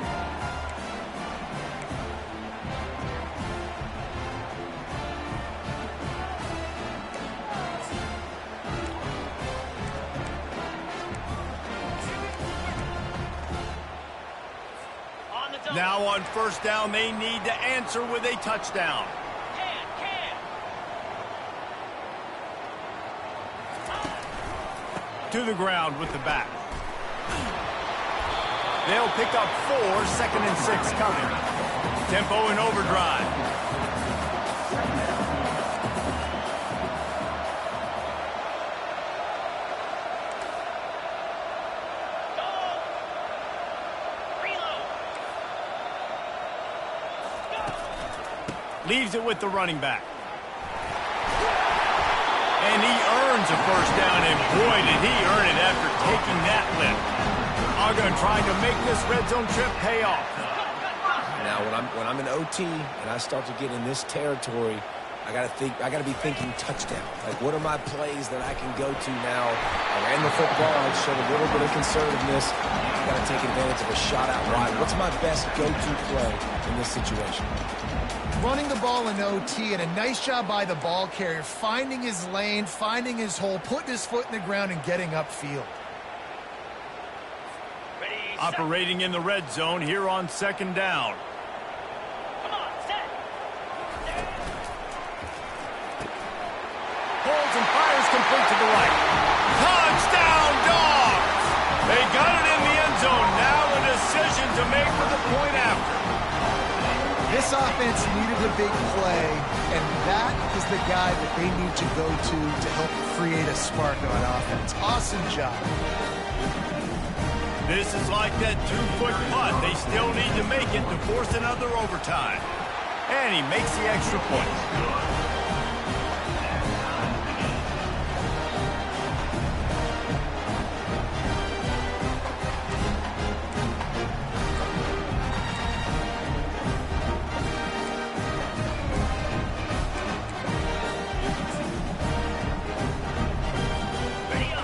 Now on first down, they need to answer with a touchdown. To the ground with the back. They'll pick up 4, 2nd and 6 coming. Tempo in overdrive. Leaves it with the running back. And he earns a first down, and boy, did he earn it after taking that lift. Aga trying to make this red zone trip pay off. Now, when I'm in OT and I start to get in this territory, I gotta be thinking touchdown. Like, what are my plays that I can go to now? I ran the football. I showed a little bit of conservativeness. I gotta take advantage of a shot out wide. What's my best go-to play in this situation? Running the ball in OT, and a nice job by the ball carrier, finding his lane, finding his hole, putting his foot in the ground, and getting upfield. Operating in the red zone here on 2nd down. Holds and fires complete to the right. Touchdown, Dogs! They got it in the end zone. Now a decision to make for the point after. This offense needed a big play, and that is the guy that they need to go to help create a spark on offense. Awesome job. This is like that 2-foot putt. They still need to make it to force another overtime. And he makes the extra point.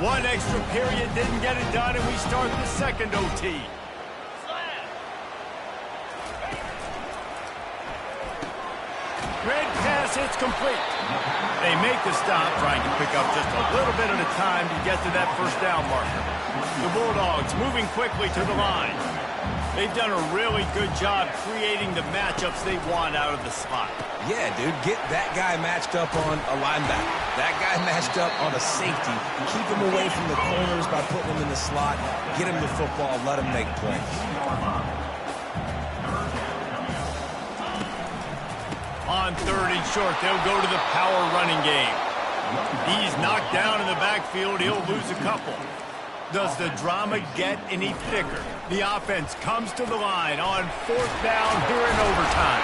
One extra period didn't get it done, and we start the second OT. Red pass, it's complete. They make the stop, trying to pick up just a little bit at a time to get to that first down marker. The Bulldogs moving quickly to the line. They've done a really good job creating the matchups they want out of the slot. Yeah, dude, get that guy matched up on a linebacker. That guy matched up on a safety. Keep him away from the corners by putting him in the slot. Get him the football. Let him make plays. On 3rd and short, they'll go to the power running game. He's knocked down in the backfield. He'll lose a couple. Does the drama get any thicker? The offense comes to the line on 4th down here in overtime.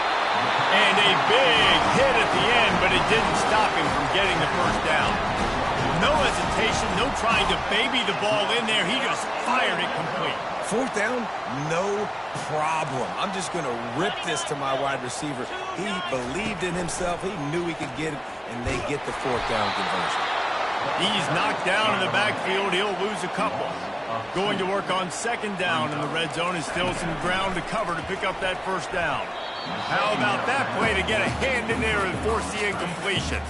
And a big hit at the end, but it didn't stop him from getting the first down. No hesitation, no trying to baby the ball in there. He just fired it complete. 4th down, no problem. I'm just going to rip this to my wide receiver. He believed in himself. He knew he could get it, and they get the 4th down conversion. He's knocked down in the backfield. He'll lose a couple. Going to work on 2nd down in the red zone is still some ground to cover to pick up that first down. How about that play to get a hand in there and force the incompletion?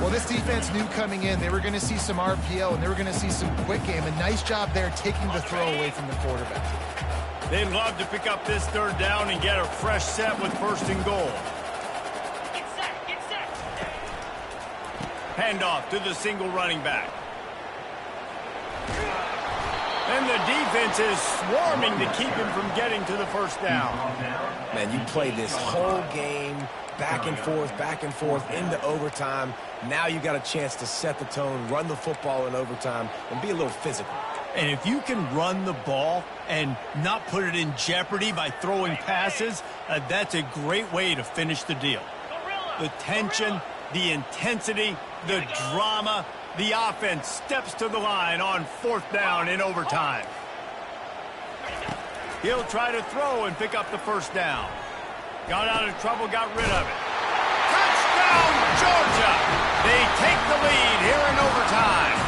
Well, this defense knew coming in they were going to see some RPO and they were going to see some quick game. A nice job there taking the throw away from the quarterback. They'd love to pick up this 3rd down and get a fresh set with 1st and goal. Get set. Handoff to the single running back. And the defense is swarming to keep him from getting to the first down. Man, you play this whole game back and forth into overtime. Now you got a chance to set the tone, run the football in overtime, and be a little physical. And if you can run the ball and not put it in jeopardy by throwing passes, that's a great way to finish the deal. The tension, the intensity, the drama. The offense steps to the line on 4th down in overtime. He'll try to throw and pick up the 1st down. Got out of trouble, got rid of it. Touchdown, Georgia! They take the lead here in overtime.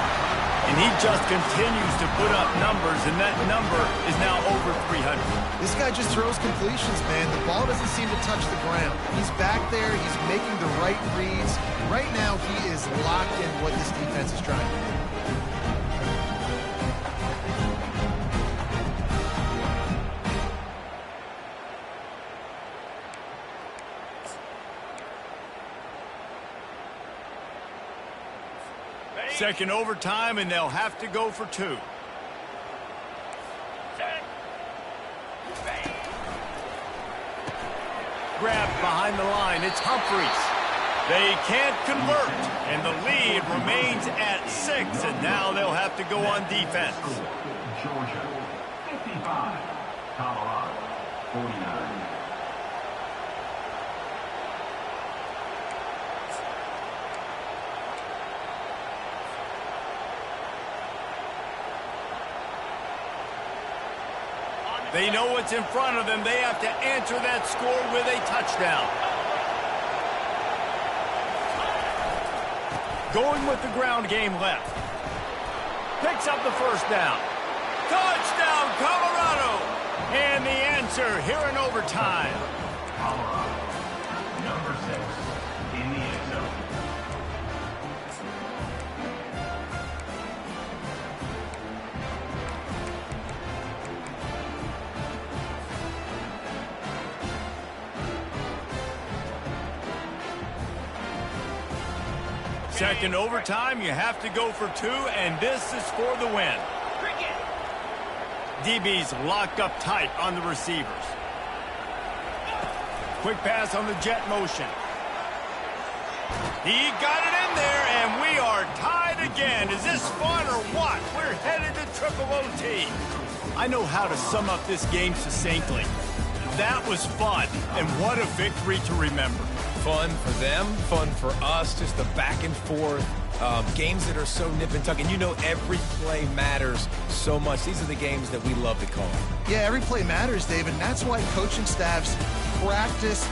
And he just continues to put up numbers, and that number is now over 300. This guy just throws completions, man. The ball doesn't seem to touch the ground. He's back there. He's making the right reads. Right now, he is locked in what this defense is trying to do. Second overtime, and they'll have to go for 2. Grabbed behind the line. It's Humphreys. They can't convert, and the lead remains at 6, and now they'll have to go on defense. Georgia, 55. Colorado, 49. They know what's in front of them. They have to answer that score with a touchdown. Going with the ground game left. Picks up the 1st down. Touchdown, Colorado! And the answer here in overtime. Colorado, number 6 in the end zone. Second overtime, you have to go for 2, and this is for the win. DB's locked up tight on the receivers. Quick pass on the jet motion. He got it in there, and we are tied again. Is this fun or what? We're headed to triple OT. I know how to sum up this game succinctly. That was fun, and what a victory to remember. Fun for them, fun for us, just the back and forth, games that are so nip and tuck, and you know every play matters so much. These are the games that we love to call. Yeah, every play matters, David, and that's why coaching staffs practice